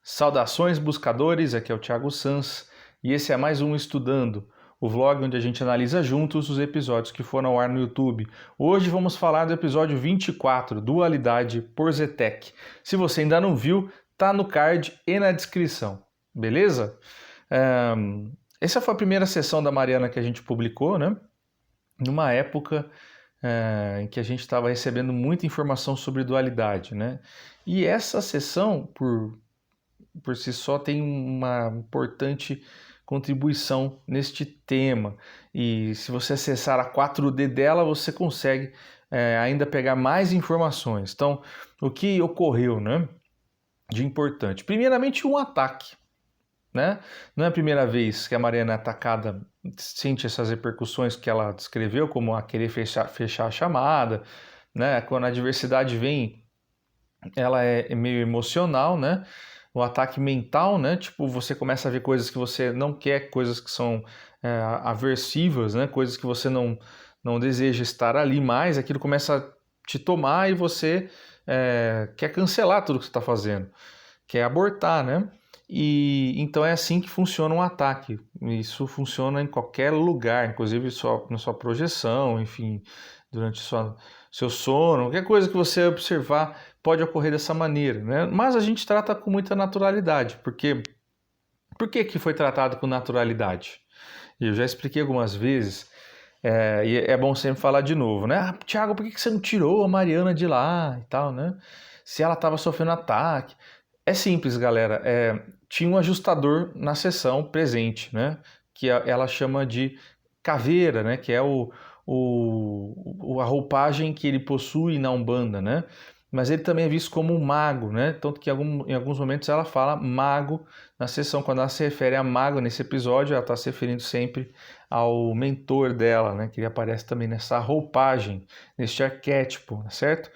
Saudações buscadores, aqui é o Thiago Sans e esse é mais um Estudando, o vlog onde a gente analisa juntos os episódios que foram ao ar no YouTube. Hoje vamos falar do episódio 24, Dualidade por Zetec. Se você ainda não viu, tá no card e na descrição, beleza? Essa foi a primeira sessão da Mariana que a gente publicou, né? Numa época em que a gente estava recebendo muita informação sobre dualidade, né? E essa sessão, por si só, tem uma importante contribuição neste tema. E se você acessar a 4D dela, você consegue ainda pegar mais informações. Então, o que ocorreu, né, de importante? Primeiramente, um ataque. Né? Não é a primeira vez que a Mariana é atacada, sente essas repercussões que ela descreveu, como a querer fechar a chamada, né? Quando a adversidade vem, ela é meio emocional, né? O ataque mental, né? Tipo, você começa a ver coisas que você não quer, coisas que são aversivas, né? Coisas que você não deseja estar ali mais, aquilo começa a te tomar e você quer cancelar tudo que você está fazendo, quer abortar, né? E então é assim que funciona um ataque. Isso funciona em qualquer lugar, inclusive na sua projeção, enfim, durante seu sono, qualquer coisa que você observar pode ocorrer dessa maneira, né? Mas a gente trata com muita naturalidade, porque por que foi tratado com naturalidade? Eu já expliquei algumas vezes, e é bom sempre falar de novo, né? Ah, Thiago, por que você não tirou a Mariana de lá e tal, né? Se ela estava sofrendo ataque. É simples, galera. Tinha um ajustador na sessão presente, né? Que ela chama de caveira, né? Que é a roupagem que ele possui na Umbanda, né? Mas ele também é visto como um mago, né? Tanto que em alguns momentos ela fala mago na sessão. Quando ela se refere a mago nesse episódio, ela está se referindo sempre ao mentor dela, né? Que ele aparece também nessa roupagem, neste arquétipo, certo?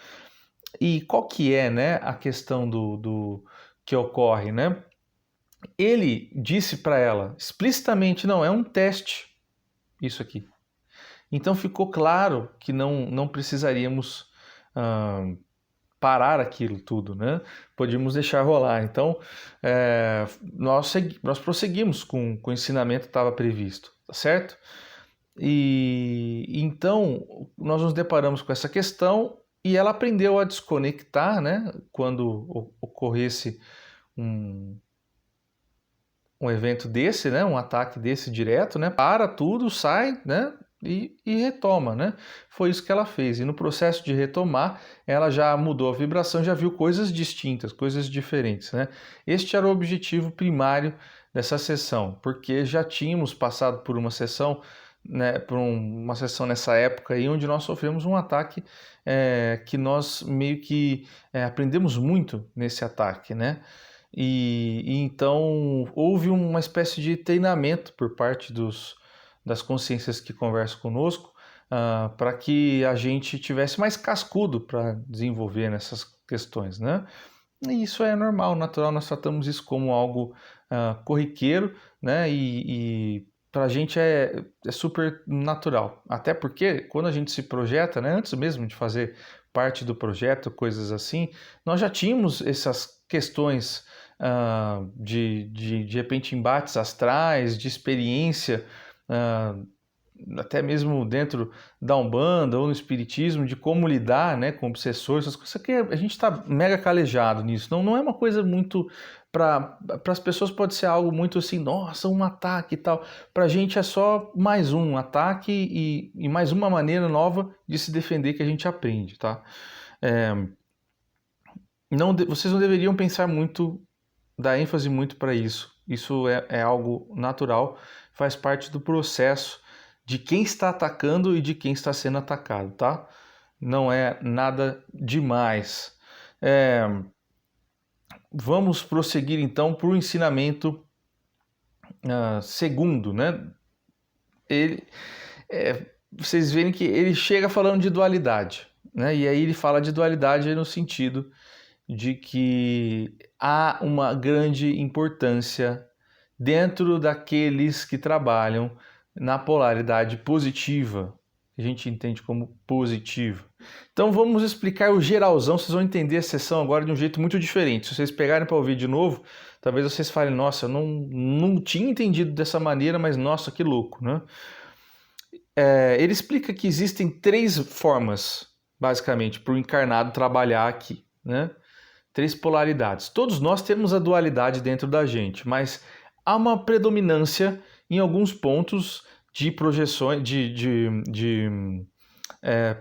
E qual que é, né, a questão do que ocorre, né? Ele disse para ela explicitamente, não, é um teste isso aqui. Então ficou claro que não precisaríamos parar aquilo tudo, né? Podíamos deixar rolar. Então, nós prosseguimos com o ensinamento que estava previsto, tá certo? E então nós nos deparamos com essa questão e ela aprendeu a desconectar, né? Quando ocorresse um evento desse, né? Um ataque desse direto, né? Para tudo, sai, né? E retoma, né? Foi isso que ela fez. E no processo de retomar, ela já mudou a vibração, já viu coisas distintas, coisas diferentes, né? Este era o objetivo primário dessa sessão, porque já tínhamos passado por uma sessão, né? Por uma sessão nessa época aí, onde nós sofremos um ataque que nós meio que aprendemos muito nesse ataque, né? E então houve uma espécie de treinamento por parte das consciências que conversam conosco, para que a gente tivesse mais cascudo para desenvolver nessas questões, né? E isso é normal, natural, nós tratamos isso como algo corriqueiro, né? E para a gente é super natural. Até porque quando a gente se projeta, né, antes mesmo de fazer parte do projeto, coisas assim, nós já tínhamos essas questões de repente embates astrais, de experiência, até mesmo dentro da Umbanda ou no Espiritismo, de como lidar, né, com obsessores, essas coisas que a gente está mega calejado nisso. Não é uma coisa muito... Para as pessoas pode ser algo muito assim, nossa, um ataque e tal. Para a gente é só mais um ataque e mais uma maneira nova de se defender que a gente aprende, tá? Vocês não deveriam pensar muito, dar ênfase muito para isso. Isso é algo natural, faz parte do processo de quem está atacando e de quem está sendo atacado, tá? Não é nada demais. Vamos prosseguir então para o ensinamento segundo, né? Vocês verem que ele chega falando de dualidade, né? E aí ele fala de dualidade no sentido de que há uma grande importância dentro daqueles que trabalham na polaridade positiva, que a gente entende como positivo. Então vamos explicar o geralzão, vocês vão entender a sessão agora de um jeito muito diferente. Se vocês pegarem para ouvir de novo, talvez vocês falem, nossa, eu não tinha entendido dessa maneira, mas nossa, que louco, né? Ele explica que existem 3 formas, basicamente, para o encarnado trabalhar aqui, né? 3 polaridades. Todos nós temos a dualidade dentro da gente, mas há uma predominância em alguns pontos de projeções,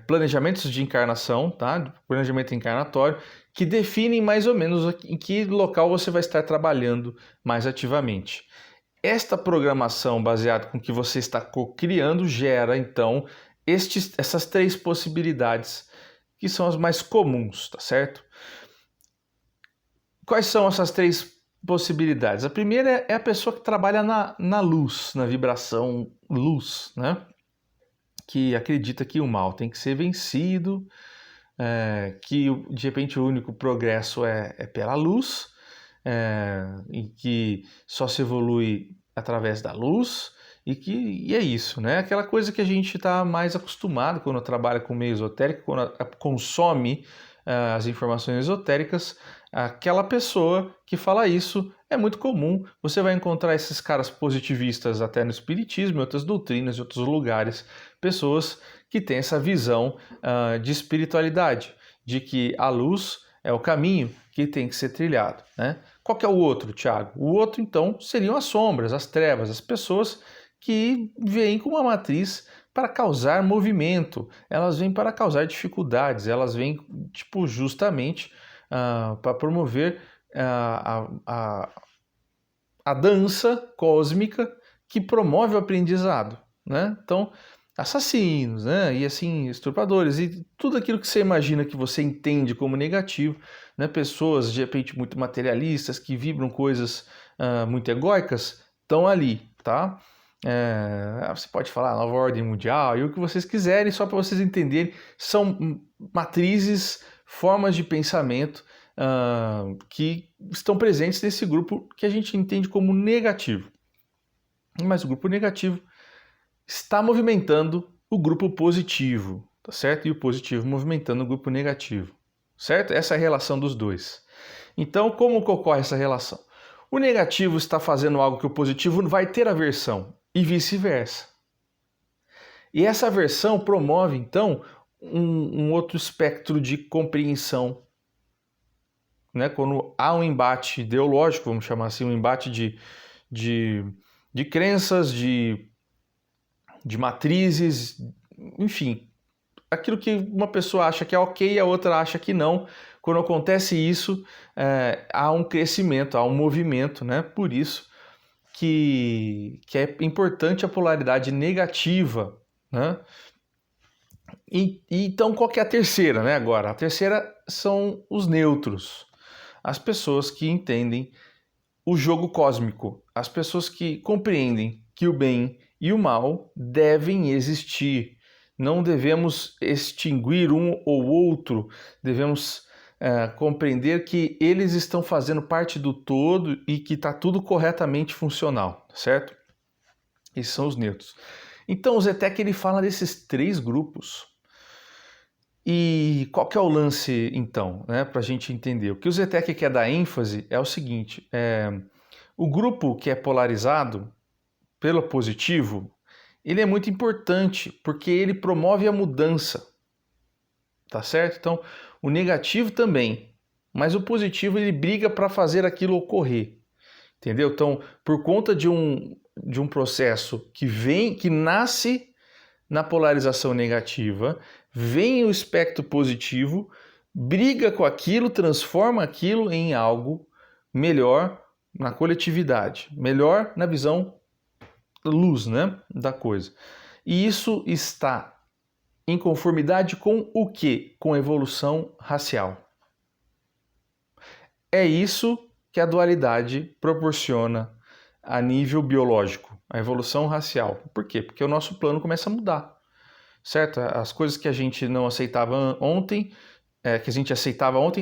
planejamentos de encarnação, tá? Planejamento encarnatório, que definem mais ou menos em que local você vai estar trabalhando mais ativamente. Esta programação baseada com que você está criando gera, então, essas 3 possibilidades que são as mais comuns, tá certo? Quais são essas 3 possibilidades? A primeira é a pessoa que trabalha na luz, na vibração luz, né? Que acredita que o mal tem que ser vencido, que de repente o único progresso é pela luz, e que só se evolui através da luz, e é isso, né? Aquela coisa que a gente está mais acostumado quando trabalha com meio esotérico, quando consome as informações esotéricas, aquela pessoa que fala isso é muito comum. Você vai encontrar esses caras positivistas até no espiritismo, em outras doutrinas, em outros lugares, pessoas que têm essa visão de espiritualidade, de que a luz é o caminho que tem que ser trilhado, né? Qual que é o outro, Thiago? O outro, então, seriam as sombras, as trevas, as pessoas que vêm com uma matriz para causar movimento, elas vêm para causar dificuldades, elas vêm justamente para promover a dança cósmica que promove o aprendizado, né? Então, assassinos, né? E assim, estupradores, e tudo aquilo que você imagina que você entende como negativo, né? Pessoas, de repente, muito materialistas, que vibram coisas muito egóicas, estão ali, tá? Você pode falar nova ordem mundial e o que vocês quiserem, só para vocês entenderem, são matrizes, formas de pensamento que estão presentes nesse grupo que a gente entende como negativo. Mas o grupo negativo está movimentando o grupo positivo, tá certo? E o positivo movimentando o grupo negativo, certo? Essa é a relação dos dois. Então, como ocorre essa relação? O negativo está fazendo algo que o positivo vai ter aversão e vice-versa. E essa aversão promove, então, um outro espectro de compreensão, né? Quando há um embate ideológico, vamos chamar assim, um embate de crenças, de matrizes, enfim, aquilo que uma pessoa acha que é ok e a outra acha que não. Quando acontece isso, há um crescimento, há um movimento, né? Por isso que é importante a polaridade negativa, né? Então, qual que é a terceira, né? Agora, a terceira são os neutros, as pessoas que entendem o jogo cósmico, as pessoas que compreendem que o bem e o mal devem existir. Não devemos extinguir um ou outro, devemos compreender que eles estão fazendo parte do todo e que está tudo corretamente funcional, certo? Esses são os neutros. Então, o Zetek ele fala desses 3 grupos. E qual que é o lance, então, né, para a gente entender? O que o Zetek quer dar ênfase é o seguinte, o grupo que é polarizado pelo positivo, ele é muito importante porque ele promove a mudança, tá certo? Então, o negativo também, mas o positivo ele briga para fazer aquilo ocorrer, entendeu? Então, por conta de um processo que nasce na polarização negativa, vem o espectro positivo, briga com aquilo, transforma aquilo em algo melhor na coletividade, melhor na visão luz, né, da coisa. E isso está em conformidade com o quê? Com a evolução racial. É isso que a dualidade proporciona a nível biológico, a evolução racial. Por quê? Porque o nosso plano começa a mudar, certo? As coisas que a gente não aceitava ontem,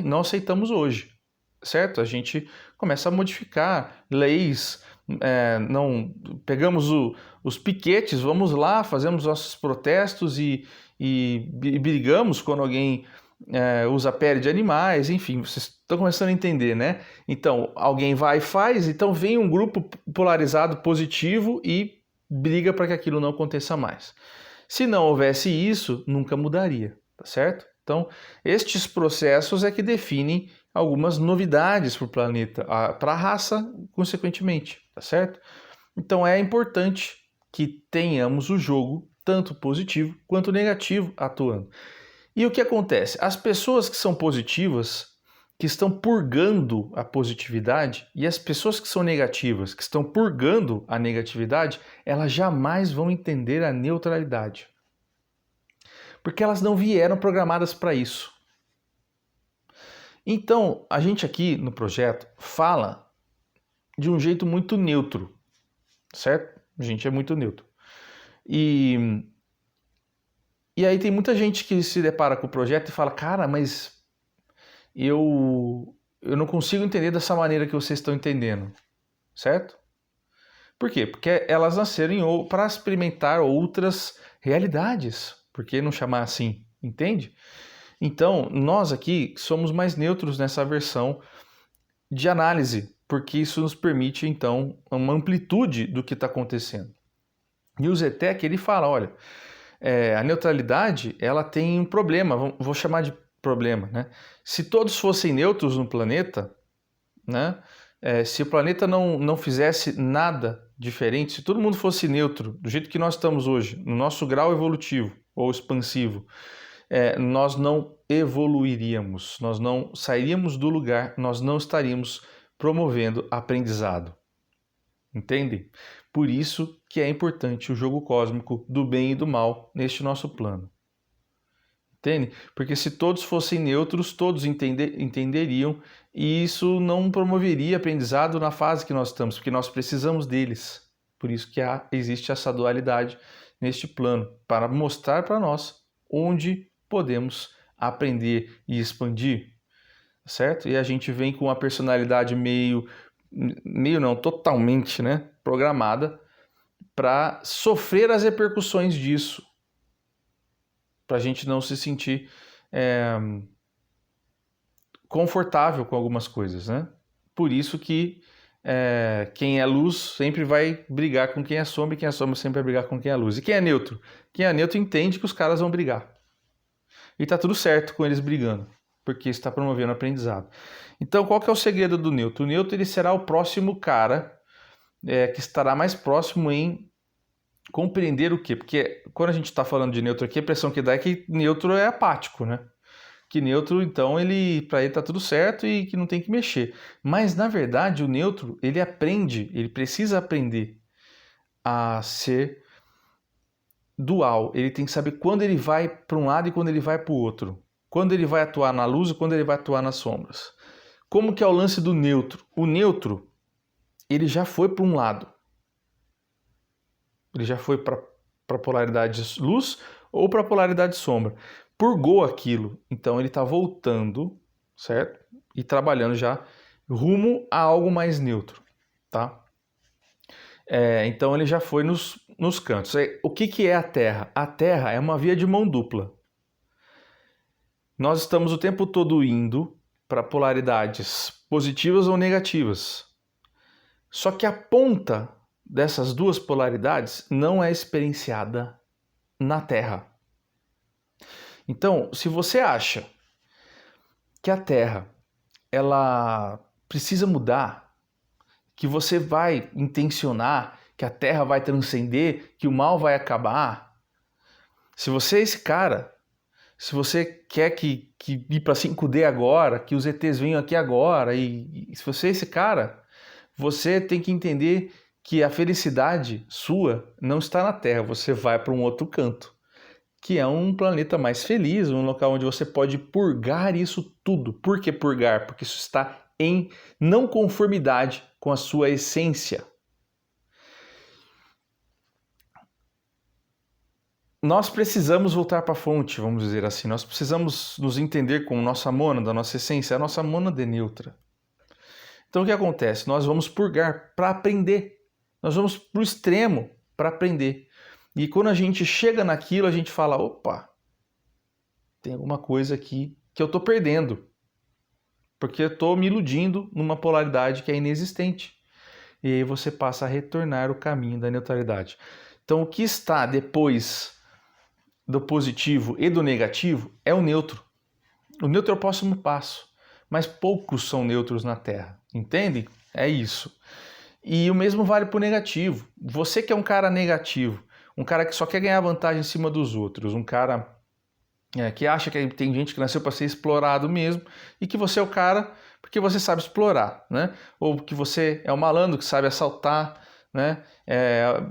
não aceitamos hoje, certo? A gente começa a modificar leis, não pegamos os piquetes, vamos lá, fazemos nossos protestos e brigamos quando alguém usa pele de animais, enfim, vocês estão começando a entender, né? Então, alguém vai e faz, então vem um grupo polarizado positivo e briga para que aquilo não aconteça mais. Se não houvesse isso, nunca mudaria, tá certo? Então, estes processos é que definem algumas novidades para o planeta, para a raça, consequentemente, tá certo? Então, é importante que tenhamos o jogo tanto positivo quanto negativo atuando. E o que acontece? As pessoas que são positivas, que estão purgando a positividade, e as pessoas que são negativas, que estão purgando a negatividade, elas jamais vão entender a neutralidade. Porque elas não vieram programadas para isso. Então, a gente aqui no projeto fala de um jeito muito neutro, certo? A gente é muito neutro. E aí tem muita gente que se depara com o projeto e fala, cara, mas eu não consigo entender dessa maneira que vocês estão entendendo, certo? Por quê? Porque elas nasceram para experimentar outras realidades. Por que não chamar assim? Entende? Então, nós aqui somos mais neutros nessa versão de análise, porque isso nos permite, então, uma amplitude do que está acontecendo. E o Zetec, ele fala, olha, a neutralidade, ela tem um problema, vou chamar de problema, né? Se todos fossem neutros no planeta, né? Se o planeta não fizesse nada diferente, se todo mundo fosse neutro, do jeito que nós estamos hoje, no nosso grau evolutivo ou expansivo, nós não evoluiríamos, nós não sairíamos do lugar, nós não estaríamos promovendo aprendizado. Entendem? Por isso que é importante o jogo cósmico do bem e do mal neste nosso plano. Entende? Porque se todos fossem neutros, todos entenderiam e isso não promoveria aprendizado na fase que nós estamos, porque nós precisamos deles. Por isso que existe essa dualidade neste plano, para mostrar para nós onde podemos aprender e expandir, certo? E a gente vem com uma personalidade meio não, totalmente, né, programada para sofrer as repercussões disso, para a gente não se sentir confortável com algumas coisas, né? Por isso que quem é luz sempre vai brigar com quem é sombra e quem é sombra sempre vai brigar com quem é luz. E quem é neutro? Quem é neutro entende que os caras vão brigar. E tá tudo certo com eles brigando, porque está promovendo aprendizado. Então, qual que é o segredo do neutro? O neutro ele será o próximo cara que estará mais próximo em compreender o quê? Porque quando a gente está falando de neutro aqui, a impressão que dá é que neutro é apático, né? Que neutro, então, para ele tá tudo certo e que não tem que mexer. Mas, na verdade, o neutro, ele aprende, ele precisa aprender a ser dual. Ele tem que saber quando ele vai para um lado e quando ele vai para o outro. Quando ele vai atuar na luz e quando ele vai atuar nas sombras. Como que é o lance do neutro? O neutro, ele já foi para um lado. Ele já foi para a polaridade luz ou para a polaridade sombra. Purgou aquilo, então ele está voltando, certo? E trabalhando já rumo a algo mais neutro, tá? Então ele já foi nos cantos. O que é a Terra? A Terra é uma via de mão dupla. Nós estamos o tempo todo indo para polaridades positivas ou negativas. Só que a ponta dessas duas polaridades não é experienciada na Terra. Então, se você acha que a Terra ela precisa mudar, que você vai intencionar, que a Terra vai transcender, que o mal vai acabar, se você é esse cara, se você quer que ir para 5D agora, que os ETs venham aqui agora, e se você é esse cara, você tem que entender que a felicidade sua não está na Terra, você vai para um outro canto, que é um planeta mais feliz, um local onde você pode purgar isso tudo. Por que purgar? Porque isso está em não conformidade com a sua essência. Nós precisamos voltar para a fonte, vamos dizer assim. Nós precisamos nos entender com nossa mônada, nossa essência. A nossa mônada é neutra. Então o que acontece? Nós vamos purgar para aprender. Nós vamos para o extremo para aprender. E quando a gente chega naquilo, a gente fala, opa, tem alguma coisa aqui que eu estou perdendo. Porque eu estou me iludindo numa polaridade que é inexistente. E aí você passa a retornar o caminho da neutralidade. Então, o que está depois do positivo e do negativo é o neutro. O neutro é o próximo passo, mas poucos são neutros na Terra, entende? É isso. E o mesmo vale para o negativo. Você que é um cara negativo, um cara que só quer ganhar vantagem em cima dos outros, um cara que acha que tem gente que nasceu para ser explorado mesmo e que você é o cara porque você sabe explorar, né? Ou que você é um malandro que sabe assaltar, né?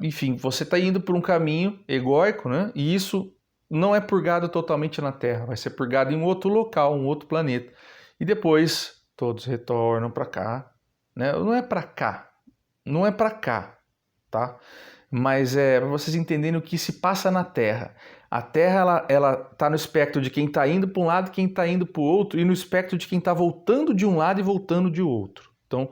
Enfim, você está indo por um caminho egóico, né? E isso não é purgado totalmente na Terra, vai ser purgado em um outro local, um outro planeta. E depois todos retornam para cá, né? Não é para cá, não é para cá, tá? Mas para vocês entenderem o que se passa na Terra. A Terra ela tá no espectro de quem está indo para um lado e quem está indo para o outro, e no espectro de quem está voltando de um lado e voltando de outro. Então,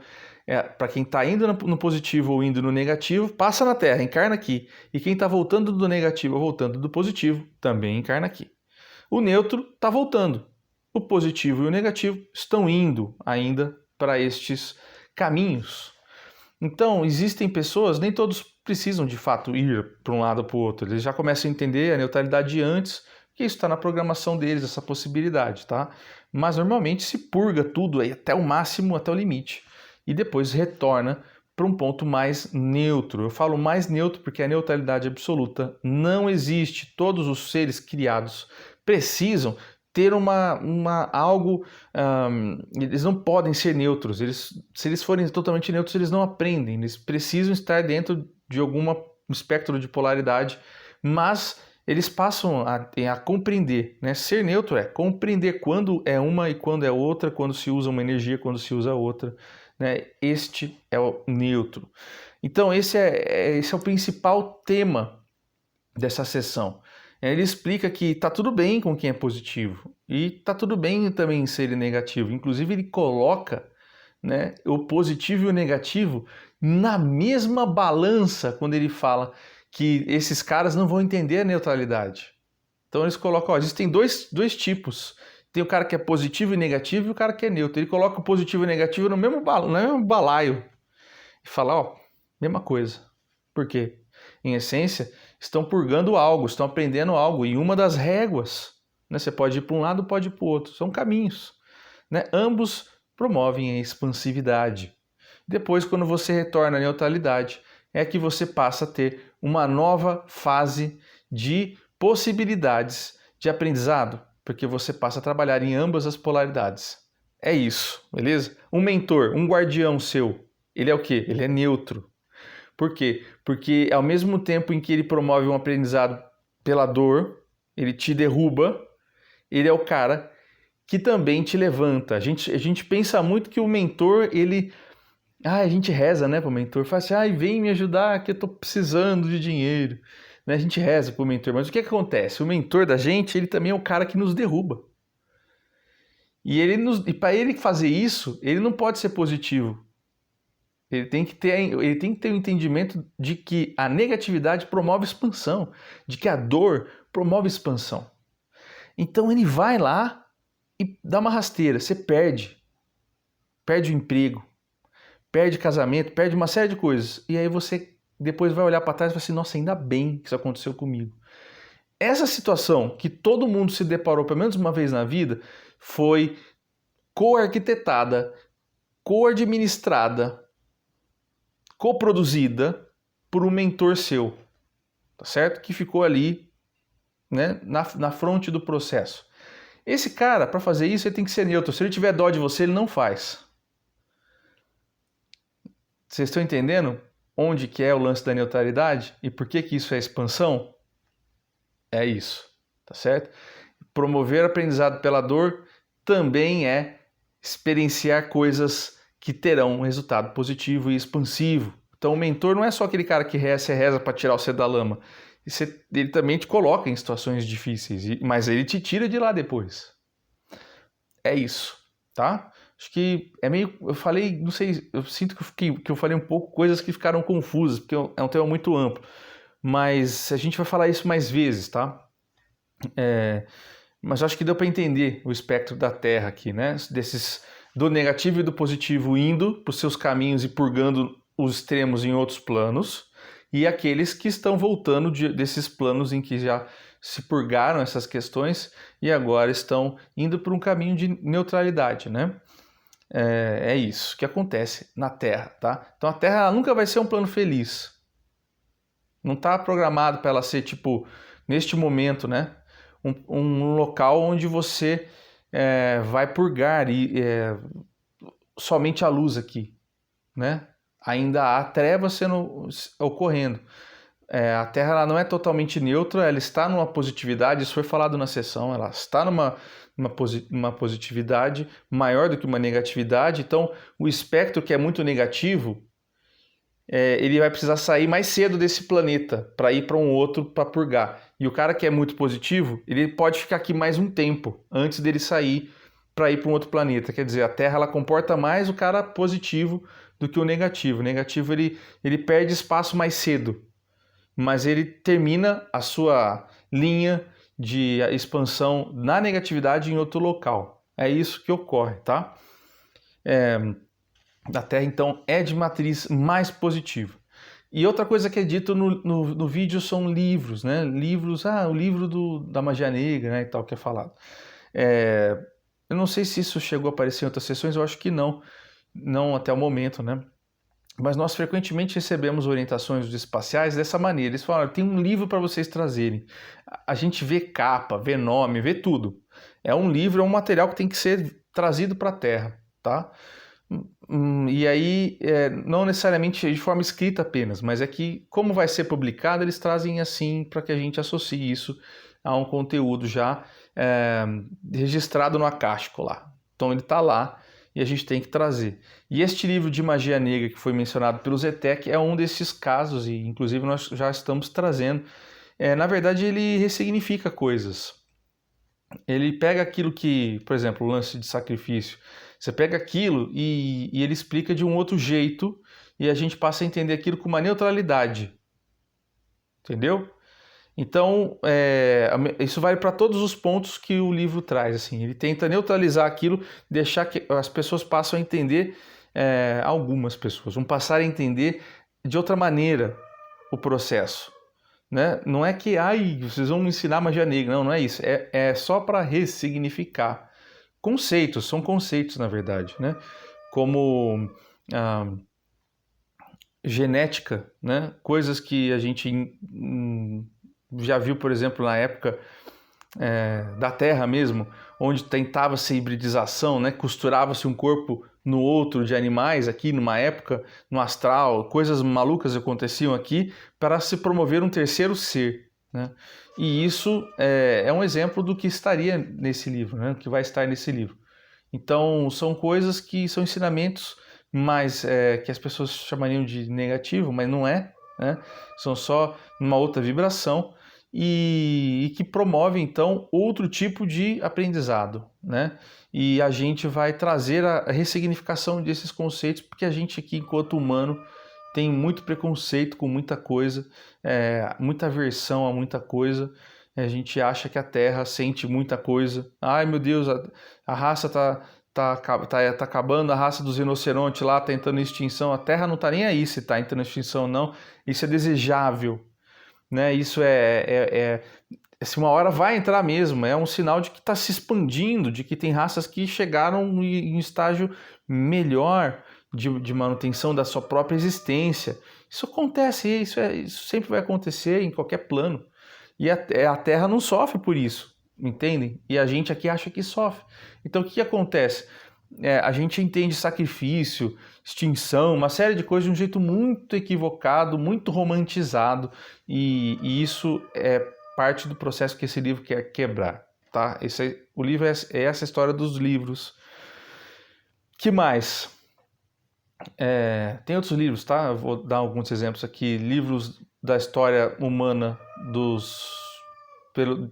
para quem está indo no positivo ou indo no negativo, passa na Terra, encarna aqui. E quem está voltando do negativo ou voltando do positivo, também encarna aqui. O neutro está voltando. O positivo e o negativo estão indo ainda para estes caminhos. Então, existem pessoas, nem todos precisam de fato ir para um lado ou para o outro. Eles já começam a entender a neutralidade antes, que isso está na programação deles, essa possibilidade, tá? Mas normalmente se purga tudo aí até o máximo, até o limite, e depois retorna para um ponto mais neutro. Eu falo mais neutro porque a neutralidade absoluta não existe. Todos os seres criados precisam ter algo, eles não podem ser neutros, se eles forem totalmente neutros, eles não aprendem, eles precisam estar dentro de algum espectro de polaridade, mas eles passam a compreender, né? Ser neutro é compreender quando é uma e quando é outra, quando se usa uma energia, quando se usa outra, né? Este é o neutro. Então esse é o principal tema dessa sessão. Ele explica que tá tudo bem com quem é positivo e tá tudo bem também em ser negativo. Inclusive ele coloca, né, o positivo e o negativo na mesma balança quando ele fala que esses caras não vão entender a neutralidade. Então eles colocam, existem dois tipos. Tem o cara que é positivo e negativo e o cara que é neutro. Ele coloca o positivo e o negativo no mesmo balaio e fala, mesma coisa. Por quê? Em essência, estão purgando algo, estão aprendendo algo. E uma das réguas, né, você pode ir para um lado, pode ir para o outro. São caminhos, né? Ambos promovem a expansividade. Depois, quando você retorna à neutralidade, é que você passa a ter uma nova fase de possibilidades de aprendizado, porque você passa a trabalhar em ambas as polaridades. É isso, beleza? Um mentor, um guardião seu, ele é o quê? Ele é neutro. Por quê? Porque ao mesmo tempo em que ele promove um aprendizado pela dor, ele te derruba, ele é o cara que também te levanta. A gente pensa muito que o mentor, ele... a gente reza, né, pro mentor, fala assim, vem me ajudar que eu tô precisando de dinheiro. Né? A gente reza pro mentor, mas o que acontece? O mentor da gente, ele também é o cara que nos derruba. E para ele fazer isso, ele não pode ser positivo. Ele tem que ter o entendimento de que a negatividade promove expansão, de que a dor promove expansão. Então ele vai lá e dá uma rasteira, você perde o emprego, perde casamento, perde uma série de coisas. E aí você depois vai olhar para trás e vai assim, nossa, ainda bem que isso aconteceu comigo. Essa situação que todo mundo se deparou pelo menos uma vez na vida foi co-arquitetada, co-administrada, coproduzida por um mentor seu, tá certo? Que ficou ali, né, na fronte do processo. Esse cara, para fazer isso, ele tem que ser neutro. Se ele tiver dó de você, ele não faz. Vocês estão entendendo onde que é o lance da neutralidade? E por que isso é expansão? É isso, tá certo? Promover aprendizado pela dor também é experienciar coisas que terão um resultado positivo e expansivo. Então o mentor não é só aquele cara que reza para tirar você da lama. Ele também te coloca em situações difíceis, mas ele te tira de lá depois. É isso, tá? Acho que é meio... Eu falei, não sei, eu sinto que eu falei um pouco coisas que ficaram confusas, porque é um tema muito amplo. Mas a gente vai falar isso mais vezes, tá? Mas eu acho que deu para entender o espectro da Terra aqui, né? Do negativo e do positivo indo para os seus caminhos e purgando os extremos em outros planos, e aqueles que estão voltando desses planos em que já se purgaram essas questões e agora estão indo por um caminho de neutralidade, né? É isso que acontece na Terra, tá? Então a Terra ela nunca vai ser um plano feliz. Não está programado para ela ser, tipo, neste momento, né? Um local onde você vai purgar somente a luz aqui, né? Ainda há trevas ocorrendo. A Terra ela não é totalmente neutra, ela está numa positividade, isso foi falado na sessão, ela está numa positividade maior do que uma negatividade, então o espectro que é muito negativo, ele vai precisar sair mais cedo desse planeta para ir para um outro para purgar. E o cara que é muito positivo, ele pode ficar aqui mais um tempo antes dele sair para ir para um outro planeta. Quer dizer, a Terra ela comporta mais o cara positivo do que o negativo. O negativo ele perde espaço mais cedo, mas ele termina a sua linha de expansão na negatividade em outro local. É isso que ocorre, tá? A Terra, então, é de matriz mais positiva. E outra coisa que é dito no vídeo são livros, né? Livros, o livro da magia negra, né, e tal, que é falado. Eu não sei se isso chegou a aparecer em outras sessões, eu acho que não até o momento, né? Mas nós frequentemente recebemos orientações dos espaciais dessa maneira. Eles falam, tem um livro para vocês trazerem. A gente vê capa, vê nome, vê tudo. É um livro, é um material que tem que ser trazido para a Terra, tá? E aí, não necessariamente de forma escrita apenas, mas é que, como vai ser publicado, eles trazem assim para que a gente associe isso a um conteúdo já registrado no acástico lá. Então ele está lá e a gente tem que trazer. E este livro de magia negra que foi mencionado pelo Zetec é um desses casos, e inclusive nós já estamos trazendo. Na verdade, ele ressignifica coisas. Ele pega aquilo que, por exemplo, o lance de sacrifício. Você pega aquilo e ele explica de um outro jeito e a gente passa a entender aquilo com uma neutralidade. Entendeu? Então, isso vale para todos os pontos que o livro traz. Assim. Ele tenta neutralizar aquilo, deixar que as pessoas passem a entender, algumas pessoas vão passar a entender de outra maneira o processo. Né? Não é que vocês vão me ensinar magia negra, não é isso. É só para ressignificar. Conceitos, são conceitos, na verdade, né? Como genética, né? Coisas que a gente já viu, por exemplo, na época da Terra mesmo, onde tentava-se hibridização, né? Costurava-se um corpo no outro de animais aqui numa época, no astral, coisas malucas aconteciam aqui para se promover um terceiro ser, né? E isso é um exemplo do que estaria nesse livro, né? Que vai estar nesse livro. Então, são coisas que são ensinamentos, mas que as pessoas chamariam de negativo, mas não é, né? São só uma outra vibração e que promove, então, outro tipo de aprendizado, né? E a gente vai trazer a ressignificação desses conceitos, porque a gente aqui, enquanto humano, tem muito preconceito com muita coisa, muita aversão a muita coisa. A gente acha que a Terra sente muita coisa. Ai, meu Deus, a raça tá acabando, a raça dos rinocerontes lá está entrando em extinção. A Terra não está nem aí se está entrando em extinção ou não. Isso é desejável, né? Isso se uma hora vai entrar mesmo, é um sinal de que está se expandindo, de que tem raças que chegaram em um estágio melhor de manutenção da sua própria existência. Isso acontece, isso sempre vai acontecer em qualquer plano. E a Terra não sofre por isso, entendem? E a gente aqui acha que sofre. Então o que acontece? A gente entende sacrifício, extinção, uma série de coisas de um jeito muito equivocado, muito romantizado, e isso é parte do processo que esse livro quer quebrar, tá? O livro é essa história dos livros. Que mais? Tem outros livros, tá? Eu vou dar alguns exemplos aqui. Livros da história humana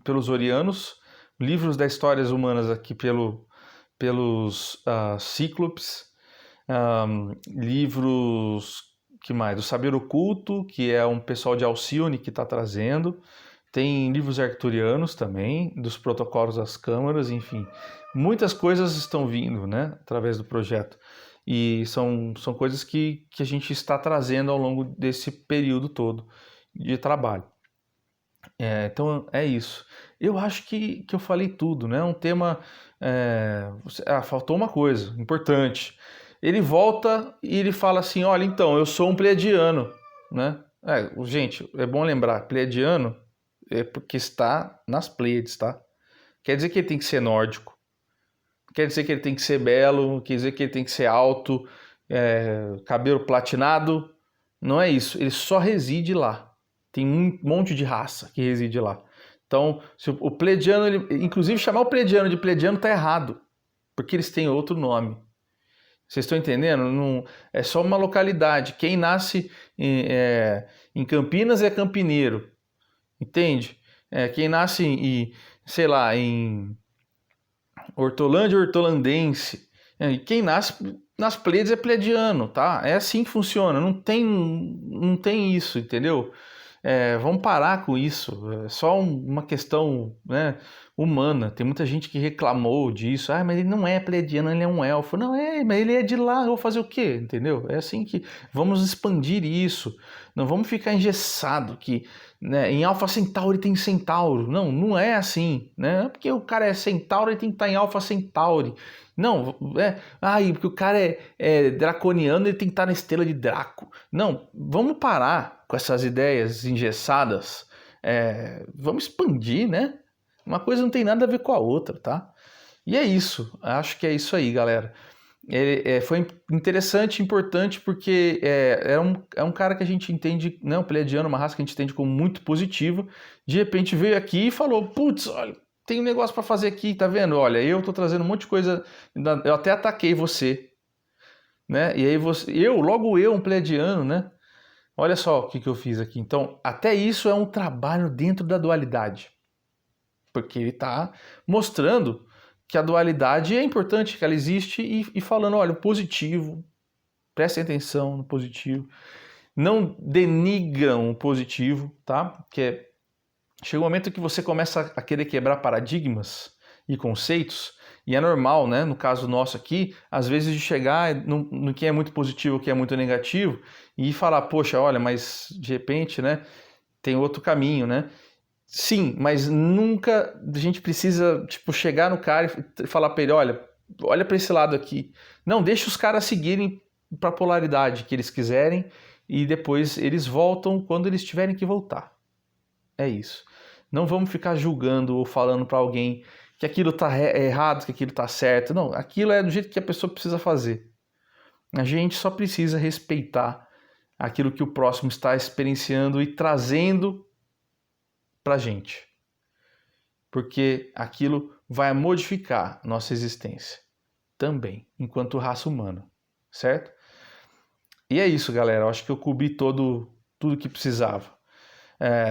pelos orianos, livros das histórias humanas aqui pelos Cíclopes, livros, que mais? Do Saber Oculto, que é um pessoal de Alcione que está trazendo. Tem livros arcturianos também, dos protocolos das câmaras, enfim. Muitas coisas estão vindo, né, através do projeto. E são coisas que a gente está trazendo ao longo desse período todo de trabalho. Então é isso. Eu acho que eu falei tudo, né? Um tema. Faltou uma coisa importante. Ele volta e ele fala assim: olha, então, eu sou um pleiadiano, né? Gente, é bom lembrar: pleiadiano é porque está nas Pleiades, tá? Quer dizer que ele tem que ser nórdico, quer dizer que ele tem que ser belo, quer dizer que ele tem que ser alto, cabelo platinado. Não é isso, ele só reside lá. Tem um monte de raça que reside lá. Então, se o pleiadiano, inclusive chamar o pleiadiano de pleiadiano tá errado, porque eles têm outro nome. Vocês estão entendendo? Não, é só uma localidade. Quem nasce em Campinas é campineiro, entende? Quem nasce sei lá, em Hortolândia é hortolandense. E quem nasce nas Pleiades é pleiadiano, tá? É assim que funciona. Não tem isso, entendeu? Vamos parar com isso. É só uma questão, né, humana. Tem muita gente que reclamou disso. Mas ele não é pleiadiano, ele é um elfo. Não mas ele é de lá, eu vou fazer o quê? Entendeu? É assim que vamos expandir isso. Não vamos ficar engessado que, né, em Alpha Centauri tem Centauro. Não é assim, né? Porque o cara é Centauro, ele tem que estar em Alpha Centauri. Não, porque o cara é draconiano, ele tem que estar na estrela de Draco. Não, vamos parar com essas ideias engessadas. Vamos expandir, né? Uma coisa não tem nada a ver com a outra, tá? E é isso, acho que é isso aí, galera. Foi interessante, importante, porque é um cara que a gente entende, né, um pleiadiano, uma raça que a gente entende como muito positiva. De repente veio aqui e falou: putz, olha, tem um negócio para fazer aqui, tá vendo? Olha, eu tô trazendo um monte de coisa, eu até ataquei você, né? E aí logo eu, um pleiadiano, né? Olha só o que eu fiz aqui. Então, até isso é um trabalho dentro da dualidade, porque ele está mostrando que a dualidade é importante, que ela existe e falando, olha, o positivo, prestem atenção no positivo, não denigram o positivo, tá? Porque chega um momento que você começa a querer quebrar paradigmas e conceitos, e é normal, né? No caso nosso aqui, às vezes de chegar no que é muito positivo, o que é muito negativo, e falar, poxa, olha, mas de repente, né, tem outro caminho, né? Sim, mas nunca a gente precisa, tipo, chegar no cara e falar para ele, olha para esse lado aqui. Não, deixa os caras seguirem para a polaridade que eles quiserem e depois eles voltam quando eles tiverem que voltar. É isso. Não vamos ficar julgando ou falando para alguém que aquilo está errado, que aquilo está certo. Não, aquilo é do jeito que a pessoa precisa fazer. A gente só precisa respeitar aquilo que o próximo está experienciando e trazendo para a gente. Porque aquilo vai modificar nossa existência também, enquanto raça humana, certo? E é isso, galera. Eu acho que eu cobri tudo que precisava.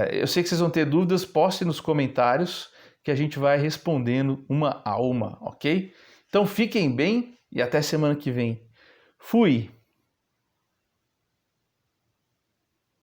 Eu sei que vocês vão ter dúvidas, postem nos comentários que a gente vai respondendo uma a uma, ok? Então fiquem bem e até semana que vem. Fui!